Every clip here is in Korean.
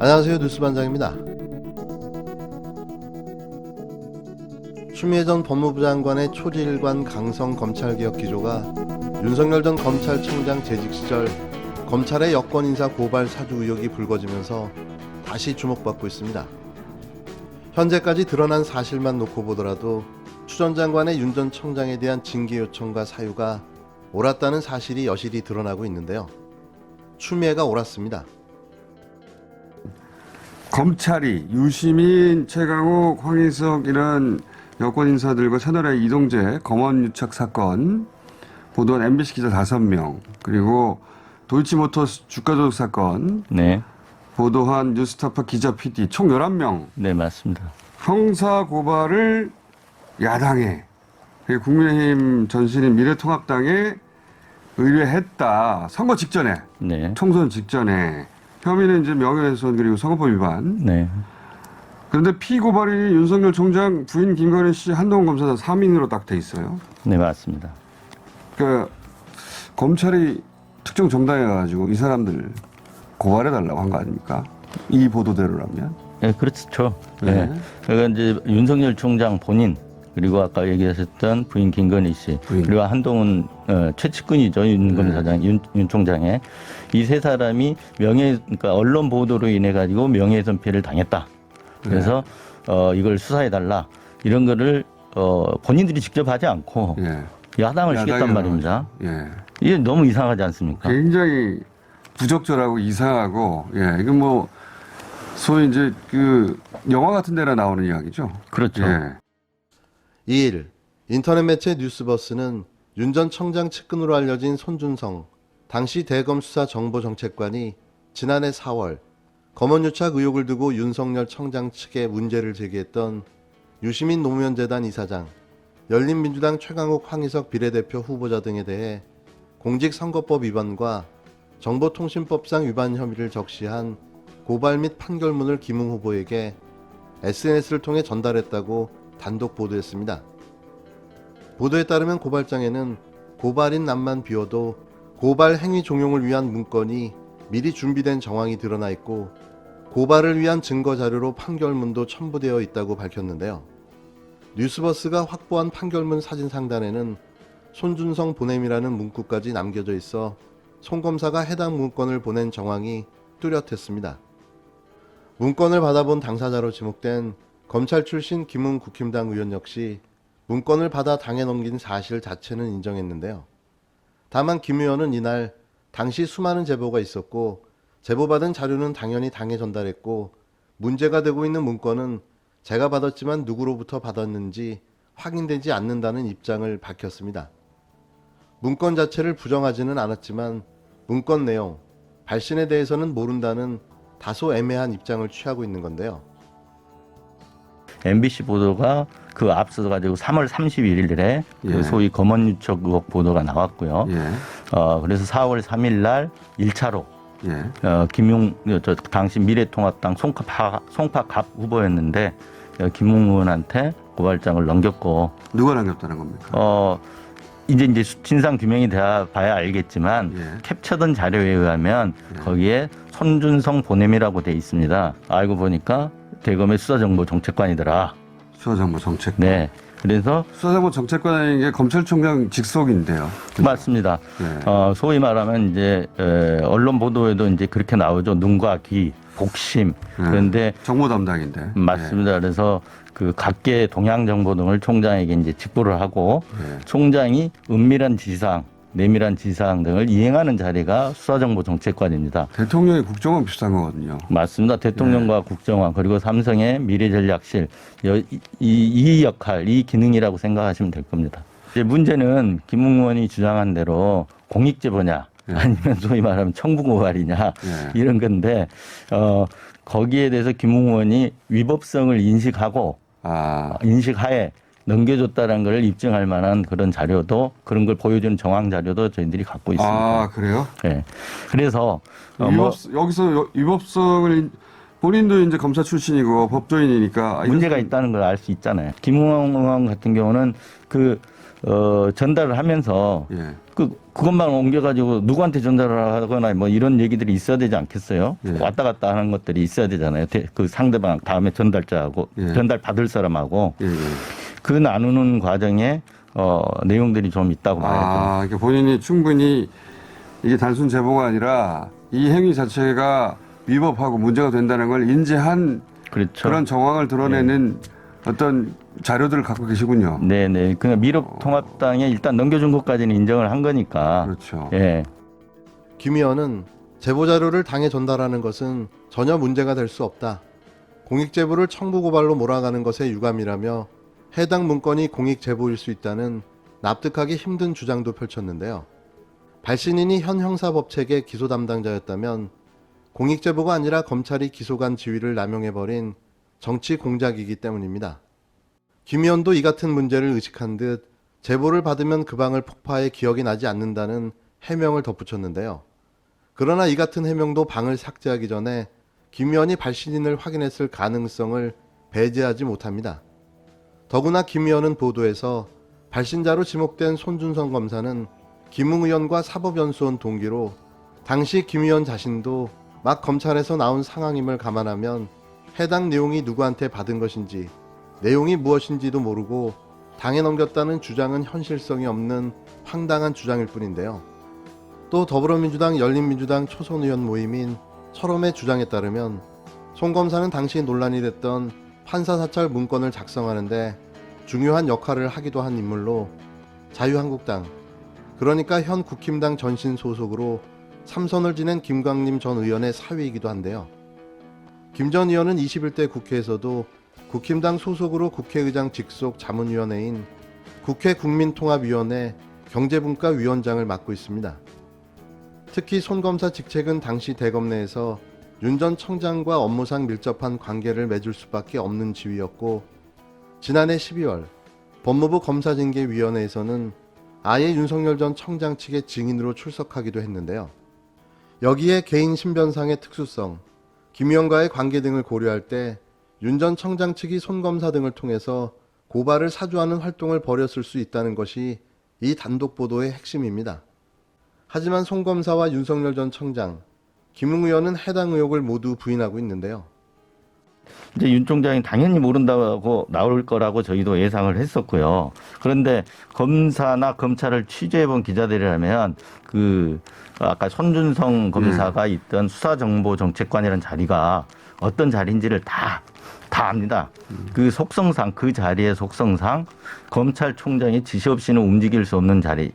안녕하세요, 뉴스반장입니다. 추미애 전 법무부 장관의 초지일관 강성 검찰개혁 기조가 윤석열 전 검찰청장 재직 시절 검찰의 여권 인사 고발 사주 의혹이 불거지면서 다시 주목받고 있습니다. 현재까지 드러난 사실만 놓고 보더라도 추 전 장관의 윤 전 청장에 대한 징계 요청과 사유가 옳았다는 사실이 여실히 드러나고 있는데요. 추미애가 옳았습니다. 검찰이 유시민, 최강욱, 황희석 이런 여권 인사들과 채널A 이동재 검언 유착 사건 보도한 MBC 기자 5명 그리고 도이치모터스 주가 조작 사건 보도한 뉴스타파 기자 PD 총 11명 네, 맞습니다. 형사 고발을 야당에 국민의힘 전신인 미래통합당에 의뢰했다. 선거 직전에 총선 직전에 혐의는 이제 명예훼손 그리고 선거법 위반. 그런데 피고발인이 윤석열 총장 부인 김건희 씨 한동훈 검사단 3인으로 딱 돼 있어요. 네, 맞습니다. 그러니까 검찰이 특정 정당에 가지고 이 사람들 고발해달라고 한 거 아닙니까? 이 보도대로라면. 네, 그렇죠. 네. 그러니까 이제 윤석열 총장 본인 그리고 아까 얘기하셨던 부인 김건희 씨 그리고 한동훈 최측근이죠. 윤 검사장, 윤 총장의 이 세 사람이 그러니까 언론 보도로 인해 가지고 명예훼손 피해를 당했다. 그래서 이걸 수사해달라 이런 거를 본인들이 직접 하지 않고 야당을 시켰단 말입니다. 이게 너무 이상하지 않습니까? 굉장히 부적절하고 이상하고 이건 뭐 소위 이제 그 영화 같은 데나 나오는 이야기죠. 그렇죠. 2일 인터넷 매체 뉴스버스는 윤 전 청장 측근으로 알려진 손준성 당시 대검 수사 정보정책관이 지난해 4월 검언유착 의혹을 두고 윤석열 청장 측에 문제를 제기했던 유시민 노무현재단 이사장, 열린민주당 최강욱 황희석 비례대표 후보자 등에 대해 공직선거법 위반과 정보통신법상 위반 혐의를 적시한 고발 및 판결문을 김웅 후보에게 SNS를 통해 전달했다고 단독 보도했습니다. 보도에 따르면 고발장에는 고발인 남만 비워도 고발 행위 종용을 위한 문건이 미리 준비된 정황이 드러나 있고 고발을 위한 증거 자료로 판결문도 첨부되어 있다고 밝혔는데요. 뉴스버스가 확보한 판결문 사진 상단에는 손준성 보냄이라는 문구까지 남겨져 있어 손 검사가 해당 문건을 보낸 정황이 뚜렷했습니다. 문건을 받아본 당사자로 지목된 검찰 출신 김웅 국힘당 의원 역시 문건을 받아 당에 넘긴 사실 자체는 인정했는데요. 다만 김 의원은 이날 당시 수많은 제보가 있었고 제보받은 자료는 당연히 당에 전달했고 문제가 되고 있는 문건은 제가 받았지만 누구로부터 받았는지 확인되지 않는다는 입장을 밝혔습니다. 문건 자체를 부정하지는 않았지만 문건 내용, 발신에 대해서는 모른다는 다소 애매한 입장을 취하고 있는 건데요. MBC 보도가 그 앞서 가지고 3월 31일에 그 소위 검언유착 의혹 보도가 나왔고요. 그래서 4월 3일 날 1차로 김용 당시 미래통합당 송파갑 후보였는데 김웅 의원한테 고발장을 넘겼고 누가 남겼다는 겁니까? 이제 진상 규명이 돼야 봐야 알겠지만 캡처된 자료에 의하면 거기에 손준성 보냄이라고 돼 있습니다. 알고 보니까 대검의 수사정보정책관이더라. 수사정보정책관. 네. 그래서 수사정보정책관인 게 검찰총장 직속인데요. 맞습니다. 소위 말하면 이제 언론 보도에도 이제 그렇게 나오죠. 눈과 귀, 복심. 그런데 정보 담당인데. 맞습니다. 그래서 그 각계 동향 정보 등을 총장에게 이제 직보를 하고 총장이 은밀한 지시사항, 내밀한 지시사항 등을 이행하는 자리가 수사정보정책관입니다. 대통령의 국정원 비슷한 거거든요. 맞습니다. 대통령과 국정원 그리고 삼성의 미래전략실 이 역할, 이 기능이라고 생각하시면 될 겁니다. 이제 문제는 김웅 의원이 주장한 대로 공익제보냐 아니면 소위 말하면 청부고발이냐 이런 건데 거기에 대해서 김웅 의원이 위법성을 인식하고 인식하에 넘겨줬다는 걸 입증할 만한 그런 자료도 그런 걸 보여주는 정황 자료도 저희들이 갖고 있습니다. 아, 그래요? 네. 그래서 여기서 위법성을 본인도 이제 검사 출신이고 법조인이니까 문제가 있다는 걸 알 수 있잖아요. 김웅 의원 같은 경우는 그 전달을 하면서 그것만 옮겨가지고 누구한테 전달을 하거나 뭐 이런 얘기들이 있어야 되지 않겠어요? 예. 왔다 갔다 하는 것들이 있어야 되잖아요. 그 상대방 다음에 전달자하고 예. 전달 받을 사람하고 예, 예. 그 나누는 과정에 내용들이 좀 있다고 봐야죠. 그러니까 본인이 충분히 이게 단순 제보가 아니라 이 행위 자체가 위법하고 문제가 된다는 걸 인지한 그렇죠. 그런 정황을 드러내는 어떤 자료들을 갖고 계시군요. 네네. 그냥 미래통합당에 일단 넘겨준 것까지는 인정을 한 거니까. 그렇죠. 예. 김 의원은 제보 자료를 당에 전달하는 것은 전혀 문제가 될 수 없다. 공익 제보를 청부 고발로 몰아가는 것에 유감이라며 해당 문건이 공익 제보일 수 있다는 납득하기 힘든 주장도 펼쳤는데요. 발신인이 현 형사법책의 기소 담당자였다면 공익 제보가 아니라 검찰이 기소관 지위를 남용해버린 정치 공작이기 때문입니다. 김 의원도 이 같은 문제를 의식한 듯 제보를 받으면 그 방을 폭파해 기억이 나지 않는다는 해명을 덧붙였는데요. 그러나 이 같은 해명도 방을 삭제하기 전에 김 의원이 발신인을 확인했을 가능성을 배제하지 못합니다. 더구나 김 의원은 보도에서 발신자로 지목된 손준성 검사는 김웅 의원과 사법연수원 동기로 당시 김 의원 자신도 막 검찰에서 나온 상황임을 감안하면 해당 내용이 누구한테 받은 것인지 내용이 무엇인지도 모르고 당에 넘겼다는 주장은 현실성이 없는 황당한 주장일 뿐인데요. 또 더불어민주당, 열린민주당 초선 의원 모임인 철험의 주장에 따르면 송 검사는 당시 논란이 됐던 판사사찰 문건을 작성하는데 중요한 역할을 하기도 한 인물로 자유한국당, 그러니까 현 국힘당 전신 소속으로 3선을 지낸 김광림 전 의원의 사위이기도 한데요. 김 전 의원은 21대 국회에서도 국힘당 소속으로 국회의장 직속 자문위원회인 국회 국민통합위원회 경제분과위원장을 맡고 있습니다. 특히 손 검사 직책은 당시 대검 내에서 윤 전 청장과 업무상 밀접한 관계를 맺을 수밖에 없는 지위였고, 지난해 12월 법무부 검사징계위원회에서는 아예 윤석열 전 청장 측의 증인으로 출석하기도 했는데요. 여기에 개인 신변상의 특수성, 김 의원과의 관계 등을 고려할 때 윤 전 청장 측이 손 검사 등을 통해서 고발을 사주하는 활동을 벌였을 수 있다는 것이 이 단독 보도의 핵심입니다. 하지만 손 검사와 윤석열 전 청장, 김웅 의원은 해당 의혹을 모두 부인하고 있는데요. 이제 윤 총장이 당연히 모른다고 나올 거라고 저희도 예상을 했었고요. 그런데 검사나 검찰을 취재해본 기자들이라면 아까 손준성 검사가 있던 수사정보정책관이라는 자리가 어떤 자리인지를 다 압니다. 그 속성상, 그 자리의 속성상 검찰총장이 지시 없이는 움직일 수 없는 자리,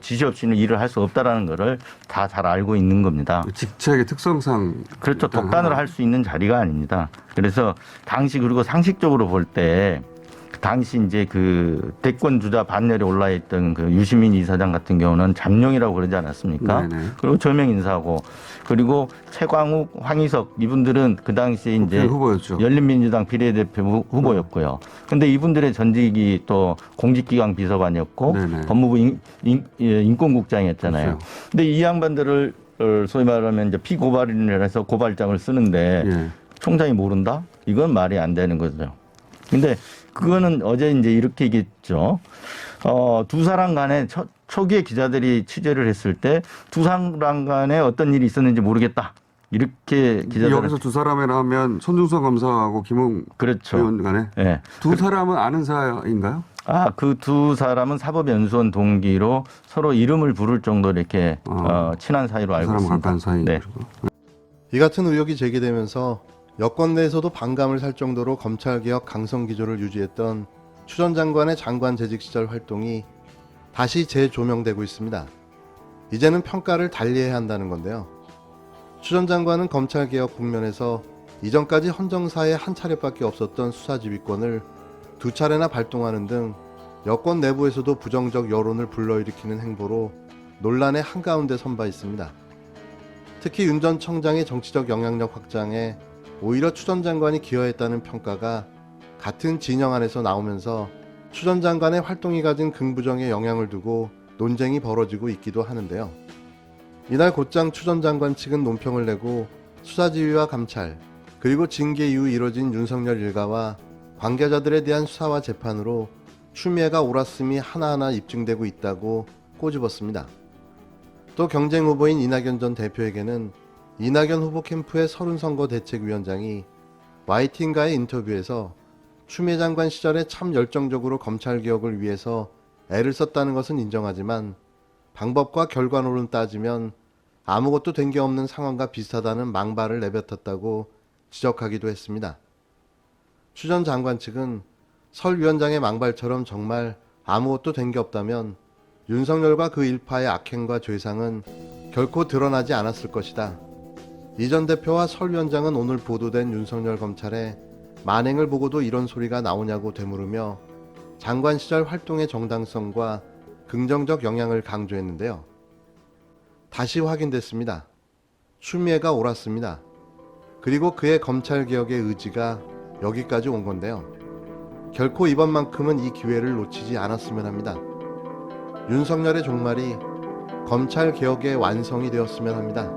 지시 없이는 일을 할 수 없다라는 거를 다 잘 알고 있는 겁니다. 직책의 특성상. 그렇죠. 독단으로 할 수 있는 자리가 아닙니다. 그래서 당시 그리고 상식적으로 볼 때 당시 이제 그 대권 주자 반열에 올라 있던 그 유시민 이사장 같은 경우는 잠룡이라고 그러지 않았습니까? 네네. 그리고 저명 인사고, 그리고 최광욱, 황희석 이분들은 그 당시에 이제 후보였죠. 열린민주당 비례대표 후보였고요. 근데 이분들의 전직이 또 공직기강 비서관이었고 네네. 법무부 인권국장이었잖아요. 그렇죠. 근데 이 양반들을 소위 말하면 이제 피고발인을 해서 고발장을 쓰는데 예. 총장이 모른다? 이건 말이 안 되는 거죠. 근데 그거는 어제 이제 이렇게 얘기했죠. 두 사람 간에 초기에 기자들이 취재를 했을 때 두 사람 간에 어떤 일이 있었는지 모르겠다. 이렇게 기자들 여기서 두 사람에 나오면 손준성 검사하고 김웅 그렇죠. 의원 간에 네. 두 사람은 아는 사이인가요? 그 두 사람은 사법연수원 동기로 서로 이름을 부를 정도로 이렇게 친한 사이로 알고 사람 있습니다. 가까운 사이. 네. 이 같은 의혹이 제기되면서 여권 내에서도 반감을 살 정도로 검찰개혁 강성기조를 유지했던 추 전 장관의 장관 재직 시절 활동이 다시 재조명되고 있습니다. 이제는 평가를 달리해야 한다는 건데요. 추 전 장관은 검찰개혁 국면에서 이전까지 헌정사에 한 차례밖에 없었던 수사지휘권을 두 차례나 발동하는 등 여권 내부에서도 부정적 여론을 불러일으키는 행보로 논란의 한가운데 선 바 있습니다. 특히 윤 전 청장의 정치적 영향력 확장에 오히려 추 전 장관이 기여했다는 평가가 같은 진영 안에서 나오면서 추 전 장관의 활동이 가진 긍부정에 영향을 두고 논쟁이 벌어지고 있기도 하는데요. 이날 곧장 추 전 장관 측은 논평을 내고 수사지휘와 감찰, 그리고 징계 이후 이뤄진 윤석열 일가와 관계자들에 대한 수사와 재판으로 추미애가 옳았음이 하나하나 입증되고 있다고 꼬집었습니다. 또 경쟁 후보인 이낙연 전 대표에게는 이낙연 후보 캠프의 서른선거대책위원장이 YTN과의 인터뷰에서 추미애 장관 시절에 참 열정적으로 검찰개혁을 위해서 애를 썼다는 것은 인정하지만 방법과 결과론을 따지면 아무것도 된 게 없는 상황과 비슷하다는 망발을 내뱉었다고 지적하기도 했습니다. 추 전 장관 측은 설 위원장의 망발처럼 정말 아무것도 된 게 없다면 윤석열과 그 일파의 악행과 죄상은 결코 드러나지 않았을 것이다. 이 전 대표와 설 위원장은 오늘 보도된 윤석열 검찰의 만행을 보고도 이런 소리가 나오냐고 되물으며 장관 시절 활동의 정당성과 긍정적 영향을 강조했는데요. 다시 확인됐습니다. 추미애가 옳았습니다. 그리고 그의 검찰개혁의 의지가 여기까지 온 건데요. 결코 이번만큼은 이 기회를 놓치지 않았으면 합니다. 윤석열의 종말이 검찰개혁의 완성이 되었으면 합니다.